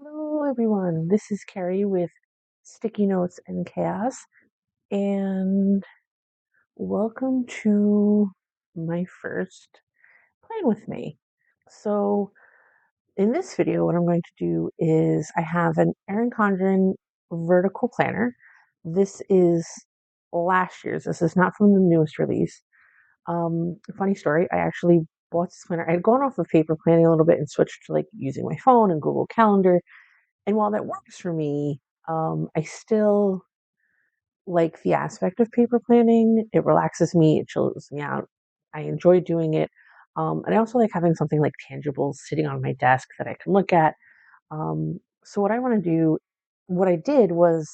Hello, everyone. This is Carrie with Sticky Notes and Chaos, and welcome to my first plan with me. So, in this video, what I'm going to do is I have an Erin Condren vertical planner. This is last year's. This is not from the newest release. Funny story. I actually bought this planner. I had gone off of paper planning a little bit and switched to like using my phone and Google Calendar. And while that works for me, I still like the aspect of paper planning. It relaxes me, it chills me out. I enjoy doing it. And I also like having something like tangible sitting on my desk that I can look at. So, what I want to do, what I did was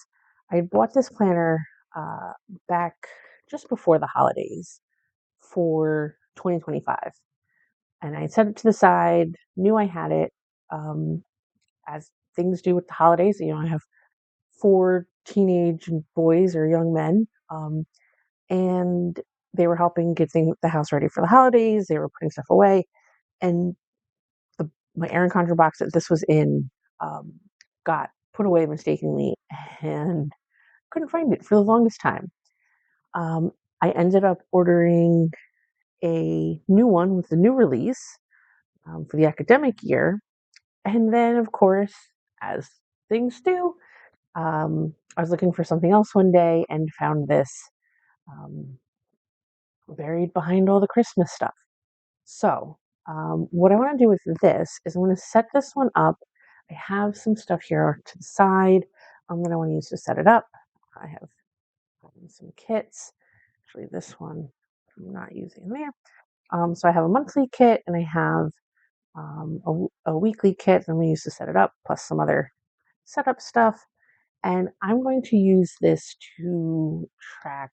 I bought this planner uh, back just before the holidays for 2025. And I set it to the side, knew I had it. Um, as things do with the holidays, I have four teenage boys or young men, and they were helping get the house ready for the holidays. They were putting stuff away, and my Erin Condren box that this was in um, got put away mistakenly, and couldn't find it for the longest time. Um, I ended up ordering a new one with the new release for the academic year, and then, of course, as things do, I was looking for something else one day and found this um, buried behind all the Christmas stuff. So, what I want to do with this is I'm going to set this one up. I have some stuff here to the side that I want to use to set it up. I have some kits. Actually, this one I'm not using there. So I have a monthly kit and I have a weekly kit that I'm going to use to set it up, plus some other setup stuff. And I'm going to use this to track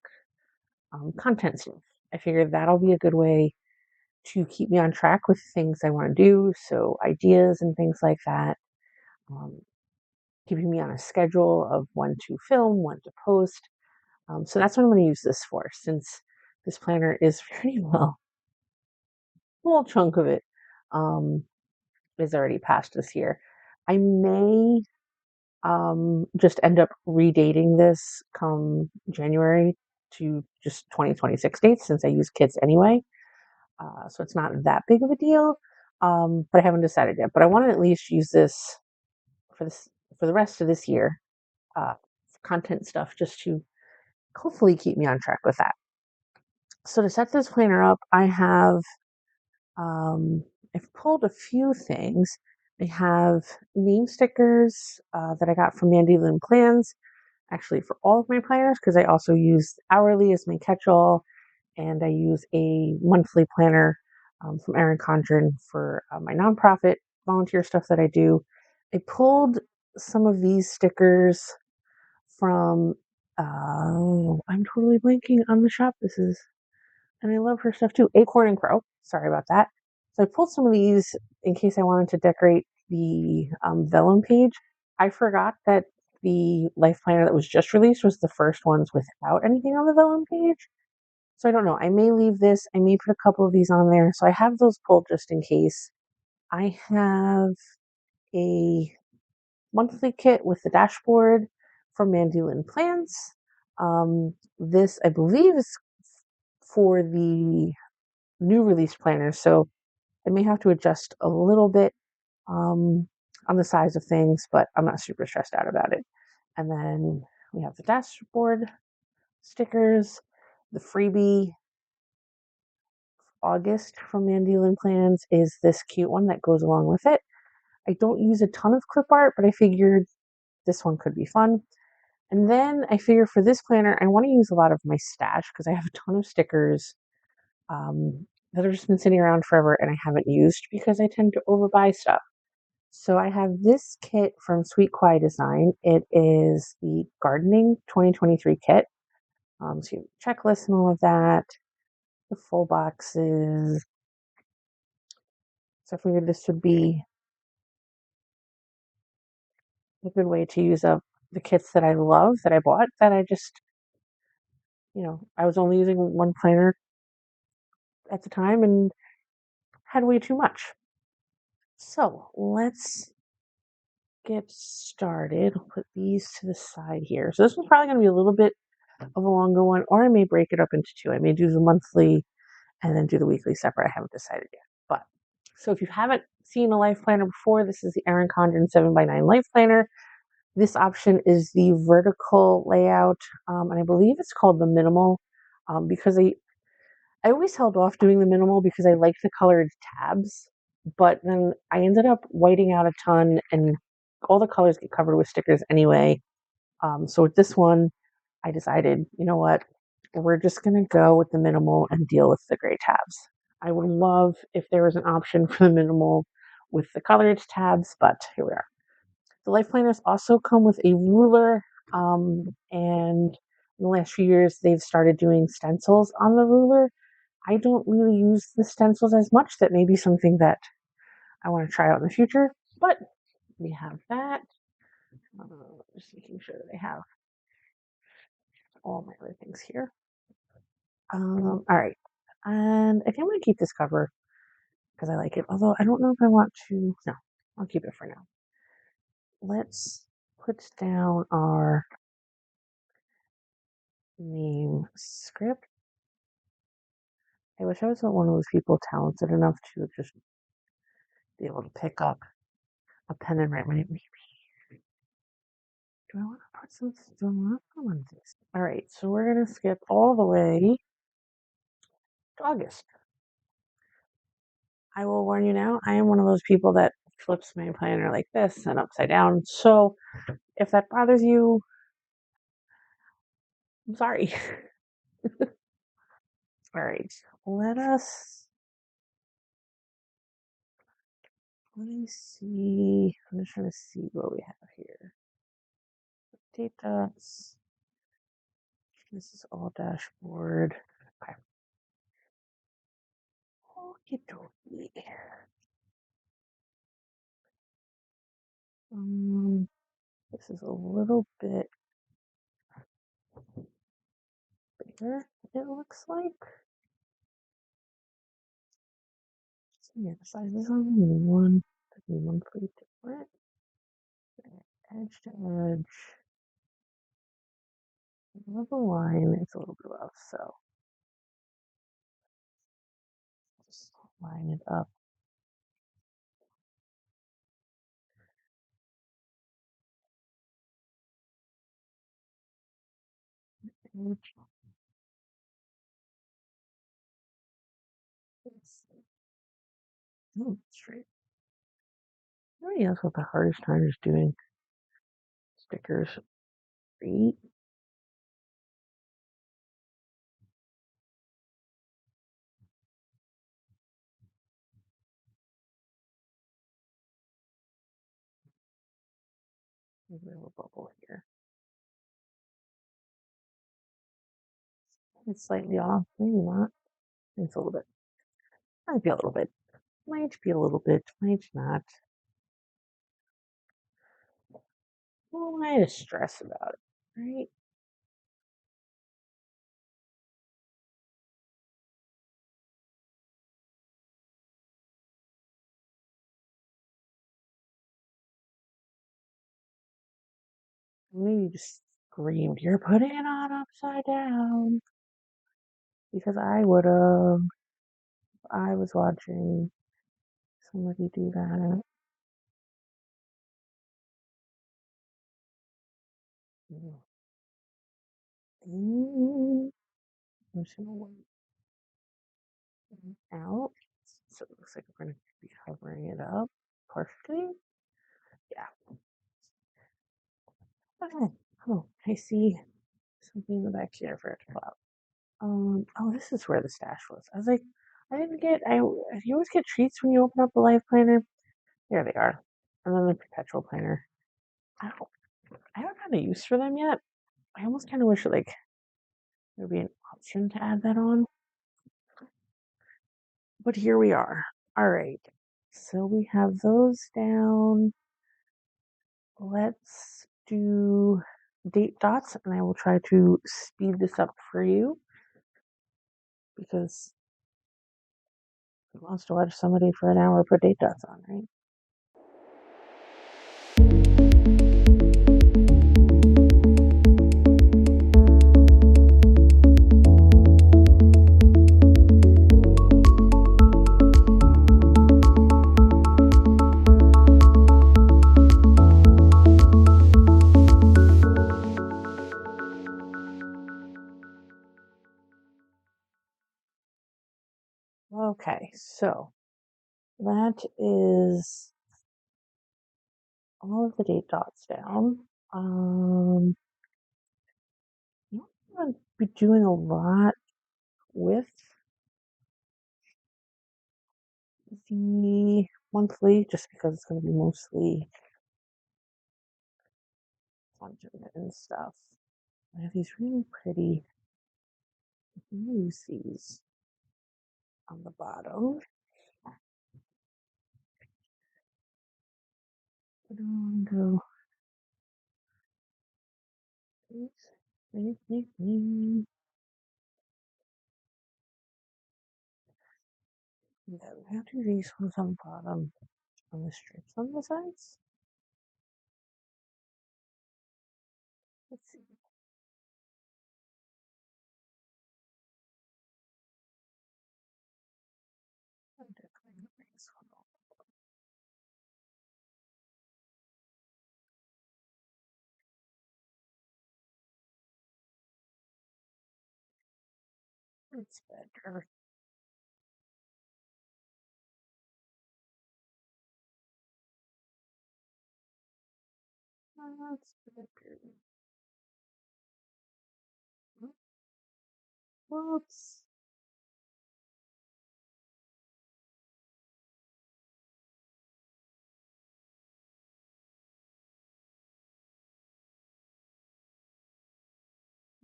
content stuff. I figured that'll be a good way to keep me on track with things I want to do. So, ideas and things like that, um, keeping me on a schedule of when to film, when to post. So, that's what I'm going to use this for, since this planner is pretty well, a whole chunk of it is already past this year. I may just end up redating this come January to just 2026 dates since I use kids anyway. So it's not that big of a deal, but I haven't decided yet. But I want to at least use this for the rest of this year, for content stuff, just to hopefully keep me on track with that. So to set this planner up, um, I've pulled a few things. I have name stickers that I got from Mandy, Lynn plans, actually for all of my planners, because I also use hourly as my catch-all, and I use a monthly planner from Erin Condren for my nonprofit volunteer stuff that I do. I pulled some of these stickers from, I'm totally blanking on the shop. And I love her stuff too. Acorn and Crow. Sorry about that. So I pulled some of these in case I wanted to decorate the vellum page. I forgot that the Life Planner that was just released was the first ones without anything on the vellum page. So I don't know. I may leave this. I may put a couple of these on there. So I have those pulled just in case. I have a monthly kit with the dashboard from Mandy Lynn Plans. This, I believe, is for the new release planner. So I may have to adjust a little bit on the size of things, but I'm not super stressed out about it. And then we have the dashboard stickers, the freebie August from Mandy Lynn Plans is this cute one that goes along with it. I don't use a ton of clip art, but I figured this one could be fun. And then I figure for this planner, I want to use a lot of my stash because I have a ton of stickers that have just been sitting around forever and I haven't used because I tend to overbuy stuff. So I have this kit from Sweet Quiet Design. It is the Gardening 2023 kit. So you have checklists and all of that, the full boxes. So I figured this would be a good way to use up the kits that I love that I bought that I just, I was only using one planner at the time and had way too much. So let's get started. I'll put these to the side here. So this one's probably going to be a little bit of a longer one, or I may break it up into two. I may do the monthly and then do the weekly separate. I haven't decided yet. But so if you haven't seen a life planner before, this is the Erin Condren 7x9 life planner. This option is the vertical layout, and I believe it's called the minimal, because I always held off doing the minimal because I like the colored tabs, but then I ended up whiting out a ton, and all the colors get covered with stickers anyway. So with this one, I decided, you know what, we're just going to go with the minimal and deal with the gray tabs. I would love if there was an option for the minimal with the colored tabs, but here we are. The life planners also come with a ruler, and in the last few years, they've started doing stencils on the ruler. I don't really use the stencils as much. That may be something that I want to try out in the future, but we have that. Just making sure that I have all my other things here. All right. And I think I'm going to keep this cover because I like it. Although I don't know if I want to. No, I'll keep it for now. Let's put down our name script. I wish I was one of those people talented enough to just be able to pick up a pen and write my name. Do I want to put some? Do I want to put on this? All right, so we're gonna skip all the way to August. I will warn you now. I am one of those people that flips my planner like this and upside down. So if that bothers you, I'm sorry. All right, let me see. I'm just trying to see what we have here. Date dots. This is all dashboard. Okay. Okie dokie. This is a little bit bigger, it looks like. So yeah, the sizes on the new one, the new one pretty different. Edge to edge. A little line, it's a little bit rough, so just line it up. Edge. Oh, straight. Everybody else with the hardest time is doing stickers. Straight. There's a little bubble here. It's slightly off, maybe not. It's a little bit. Might be a little bit. Might be a little bit. Might not. Why to stress about it, right? Maybe just screamed, "You're putting it on upside down," because I would have. I was watching somebody do that. I'm just gonna wait out. So it looks like we're gonna be covering it up partially. Yeah. Okay. Oh, I see something in the back here for it to pull out. Oh, this is where the stash was. I was like, I didn't get. You always get treats when you open up the life planner. There they are, and then the perpetual planner. I don't have a use for them yet. I almost kind of wish like there'd be an option to add that on. But here we are. All right. So we have those down. Let's do date dots, and I will try to speed this up for you because Who wants to watch somebody for an hour put date dots on, right? Okay, so that is all of the date dots down. I'm not going to be doing a lot with the monthly just because it's going to be mostly Condren and stuff. I have these really pretty Lucy's on the bottom. Put on go. Yeah, we have to do these ones on the bottom on the strips on the sides. Let's see. I'm definitely gonna bring this one up. It's better. That's better. Whoops.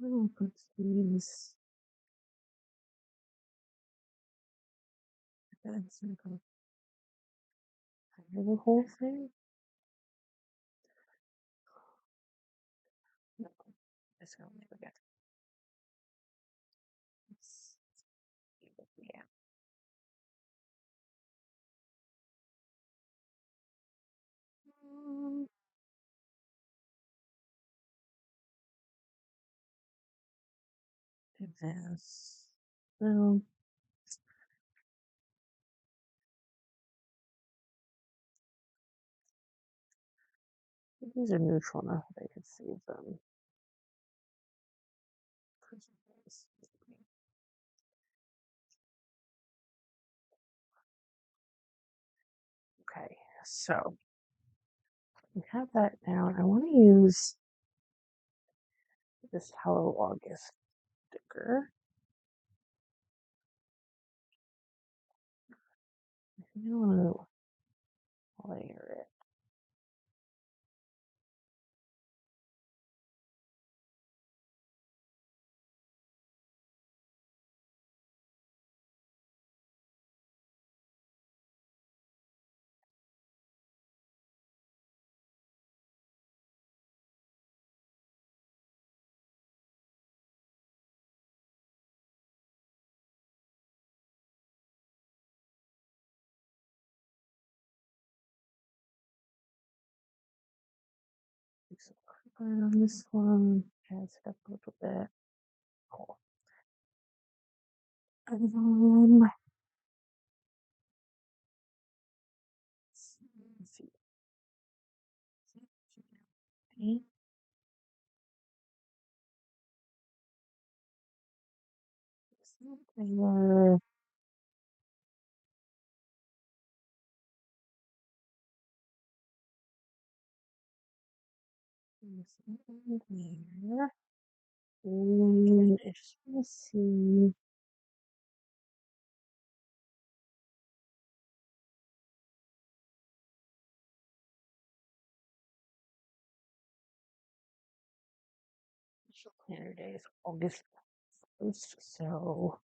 I'll put these. That's not gonna cover the whole thing. No, it's gonna leave again. Yeah. Do this. Well, these are neutral enough that I could save them. Okay, so we have that down. I want to use this Hello August sticker. I think I want to layer it. Fix the clipboard on this one. Jazz it up a little bit. Cool. Let's see. Something there. And I just want to see. Official planner day is August 1st, so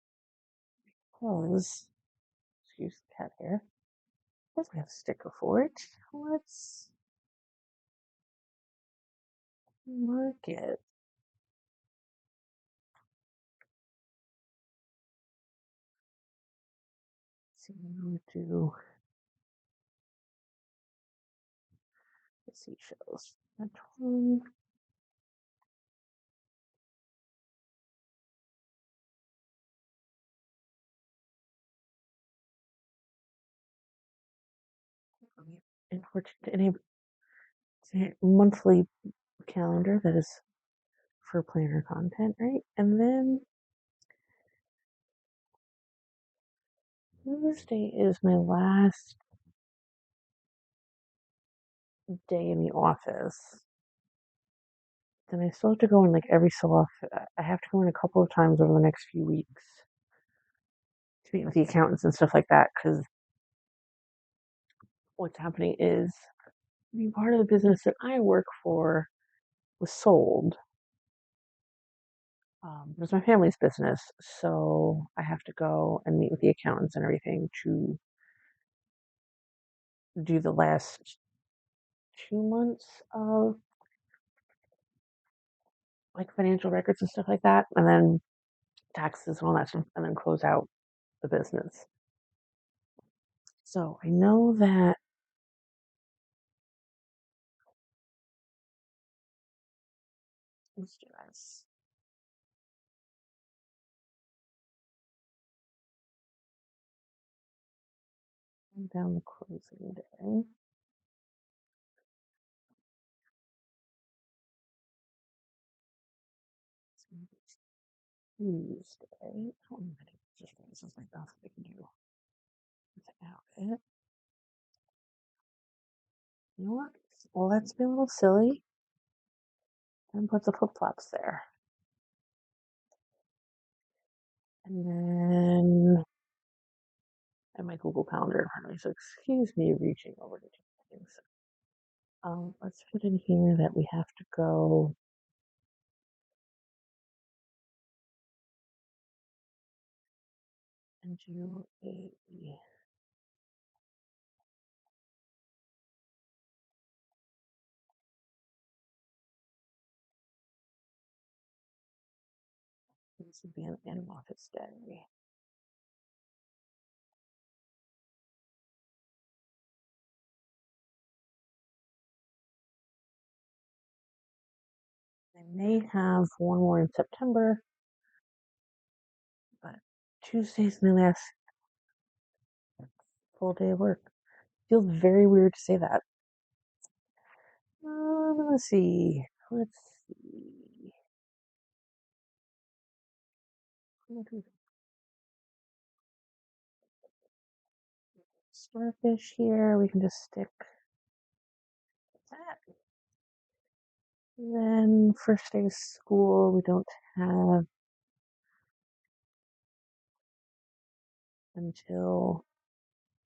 because, excuse the cat hair, because we have a sticker for it, let's mark it. see, we do the seashells. That one. And a monthly calendar that is for planner content, right? And then Tuesday is my last day in the office. Then I still have to go in like every so often. I have to go in a couple of times over the next few weeks to meet with the accountants and stuff like that. Because what's happening is the part of the business that I work for was sold. It was my family's business, so I have to go and meet with the accountants and everything to do the last 2 months of like financial records and stuff like that, and then taxes and all that stuff, and then close out the business. So I know that let's do this. Down the closing day. Tuesday. Oh, this is like that's what we can do without it. You know what? Well, let's be a little silly and put the flip flops there. And then and my Google Calendar in front of me. So excuse me reaching over to do things. Let's put in here that we have to go and do a this would be an office day. I may have one more in September, but Tuesday's my last full day of work. Feels very weird to say that. Let's see. Starfish here. We can just stick that. And then first day of school, we don't have until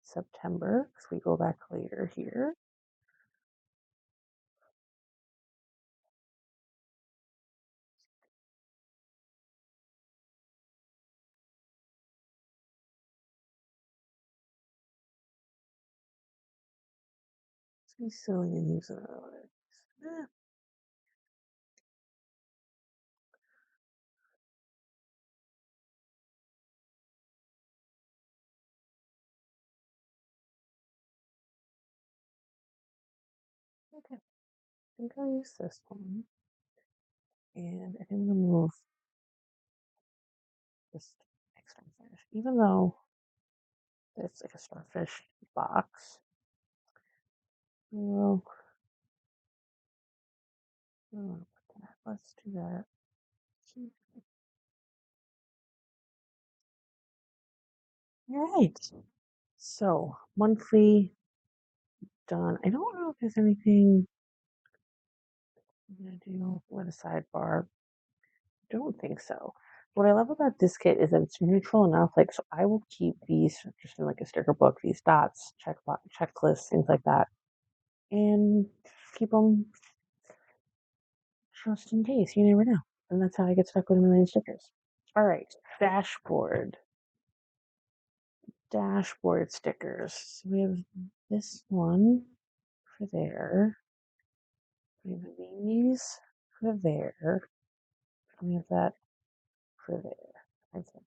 September because we go back later here. Let's be silly and use another one. Okay, I think I'll use this one. And I think I'm going to move this next starfish. Even though it's like a starfish box, well, I don't want to put that. Let's do that. All right. So monthly done. I don't know if there's anything I'm gonna do with a sidebar. Don't think so. What I love about this kit is that it's neutral enough. Like, so I will keep these just in like a sticker book, these dots, checklists, things like that, and keep them just in case. You never know. And that's how I get stuck with a million stickers. All right, dashboard. Dashboard stickers. So we have this one for there. We have these for there. We have that for there. Okay.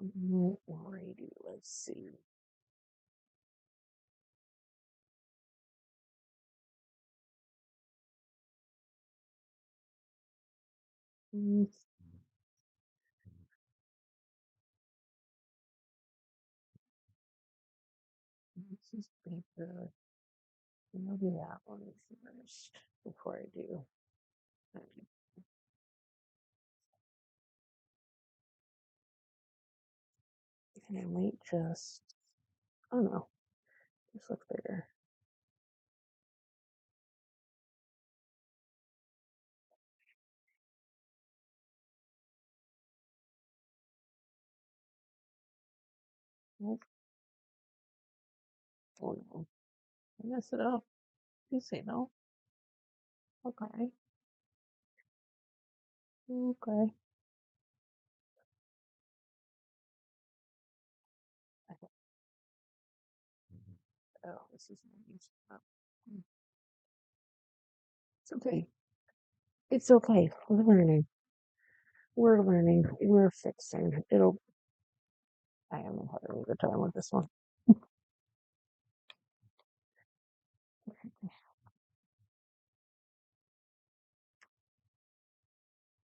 Alrighty, let's see. Mm, This is paper. I'll do that one first before I do. And I might just, oh no, this looks bigger. Nope. Oh no, I messed it up. You say no. Okay. Okay. Oh, this is nice. It's okay. It's okay. We're learning. We're learning. We're fixing. It'll. I am having a good time with this one.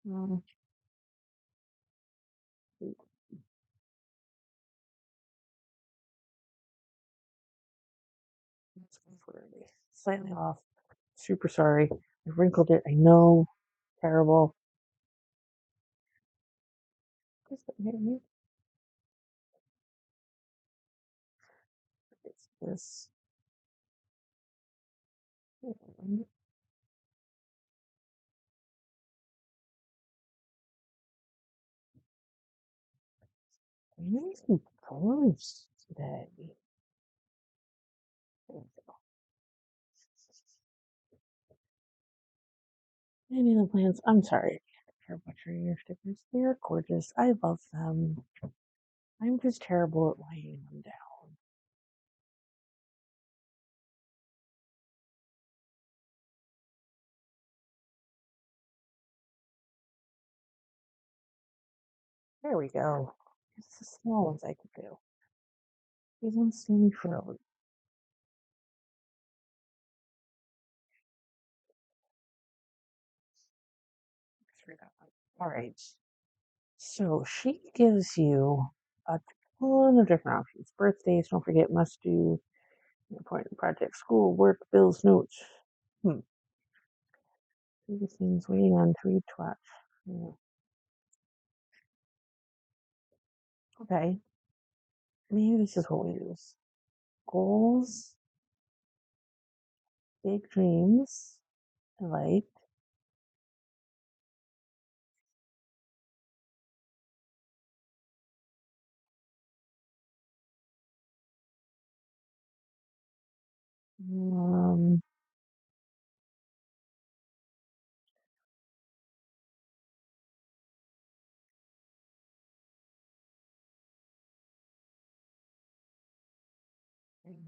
Um, Let's go for it. Slightly off. Super sorry. I wrinkled it. I know. Terrible. Just maybe it's this. I need some colors today. There we go. Maybe the plants. I'm sorry for butchering your stickers. They're gorgeous. I love them. I'm just terrible at laying them down. There we go. It's the small ones I could do. These ones see me frozen. All right. So she gives you a ton of different options. Birthdays, don't forget, must do, important project, school, work, bills, notes. These things waiting on 312. Yeah. Okay. Maybe this is what we use. Goals, big dreams. I like. Um,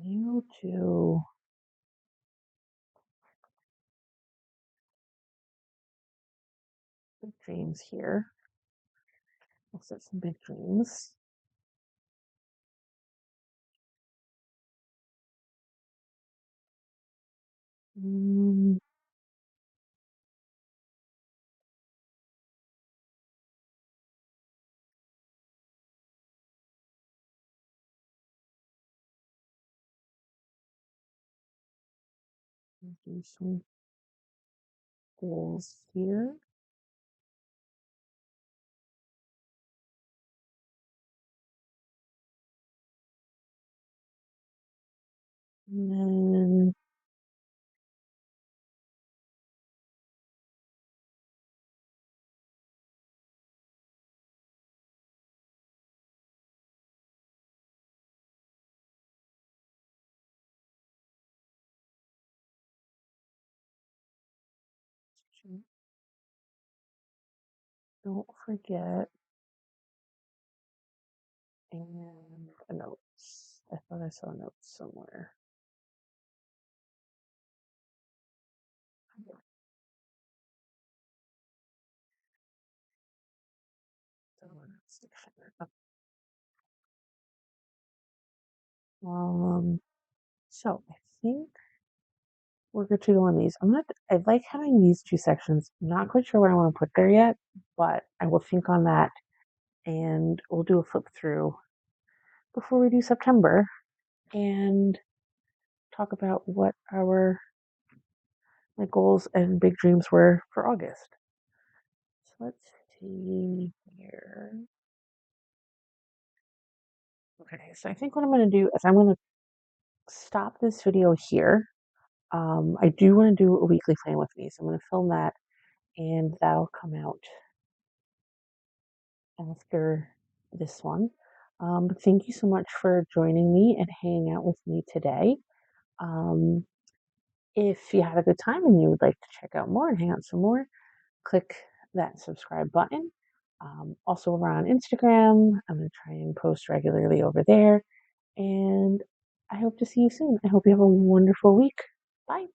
you to big dreams here. We'll set some big dreams. Um, do some goals here. And then don't forget and a notes. I thought I saw notes somewhere. So I think we're good to go on these. I like having these two sections. Not quite sure what I want to put there yet, but I will think on that and we'll do a flip through before we do September and talk about what my goals and big dreams were for August. So let's see here. Okay, so I think what I'm going to do is I'm going to stop this video here. I do want to do a weekly plan with me, so I'm going to film that, and that'll come out after this one. But thank you so much for joining me and hanging out with me today. Um, if you had a good time and you would like to check out more and hang out some more, click that subscribe button. Also, we're on Instagram. I'm going to try and post regularly over there. And I hope to see you soon. I hope you have a wonderful week. Bye.